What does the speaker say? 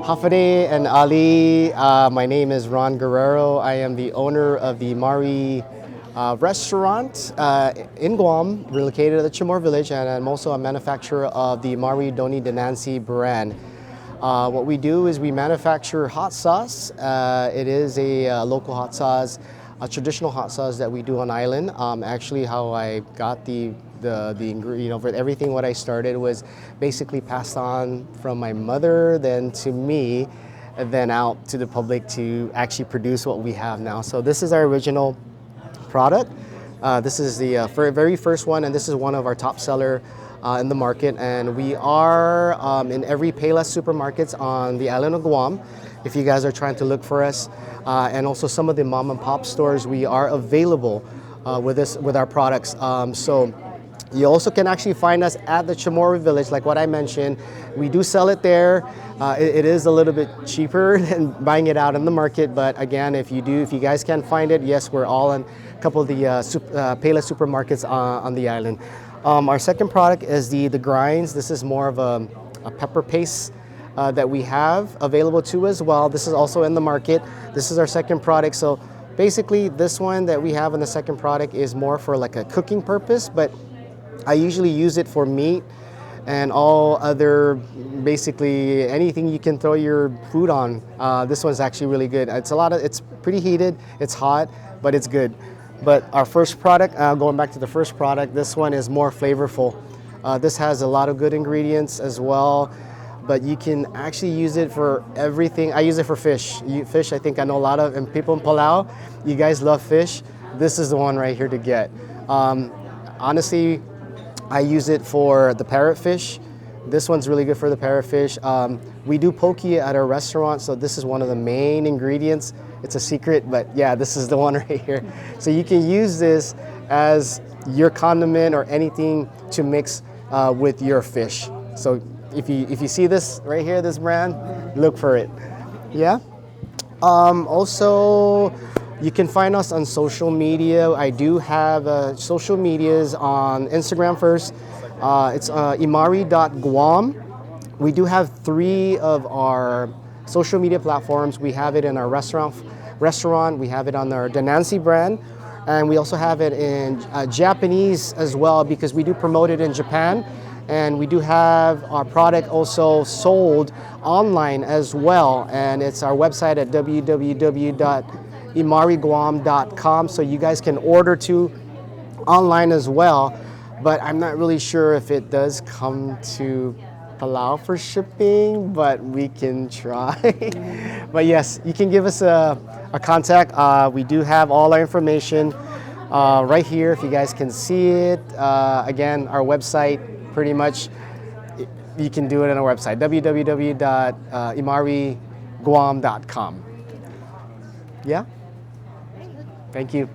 Hafade and Ali, my name is Ron Guerrero. I am the owner of the Imari restaurant in Guam, located at the Chamorro Village, and I'm also a manufacturer of the Imari Donne Dinanche brand. What we do is we manufacture hot sauce. It is a local hot sauce, a traditional hot sauce that we do on island. Actually, how I got the for everything, what I started was basically passed on from my mother, then to me, and then out to the public to actually produce what we have now. So this is our original product. This is the very first one, and this is one of our top seller in the market. And we are in every Palau supermarkets on the island of Guam. If you guys are trying to look for us, and also some of the mom and pop stores, we are available with our products. So you also can actually find us at the Chamorro Village, like what I mentioned. We do sell it there. It is a little bit cheaper than buying it out in the market, but again, if you guys can't find it, yes, we're all in a couple of the Palau supermarkets on the island. Our second product is the grinds. This is more of a pepper paste that we have available too as well. This is also in the market. This is our second product. So basically, this one that we have in the second product is more for like a cooking purpose, but I usually use it for meat and all other, basically anything you can throw your food on. This one's actually really good. It's pretty heated, it's hot, but it's good. But our first product, going back to the first product, this one is more flavorful. This has a lot of good ingredients as well, but you can actually use it for everything. I use it for fish. Fish, I think I know a lot of, and people in Palau, you guys love fish. This is the one right here to get. Honestly, I use it for the parrotfish. This one's really good for the parrotfish. We do poke at our restaurant, so this is one of the main ingredients. It's a secret, but yeah, this is the one right here. So you can use this as your condiment or anything to mix with your fish. So if you see this right here, this brand, look for it. Yeah. Also, you can find us on social media. I do have social medias on Instagram first. It's imari.guam. We do have 3 of our social media platforms. We have it in our restaurant. We have it on our Dinanche brand. And we also have it in Japanese as well, because we do promote it in Japan. And we do have our product also sold online as well. And it's our website at www.imariguam.com, so you guys can order to online as well. But I'm not really sure if it does come to Palau for shipping, but we can try. But yes, you can give us a contact. We do have all our information right here if you guys can see it. Again, our website, pretty much you can do it on our website, www.imariguam.com. Yeah? Thank you.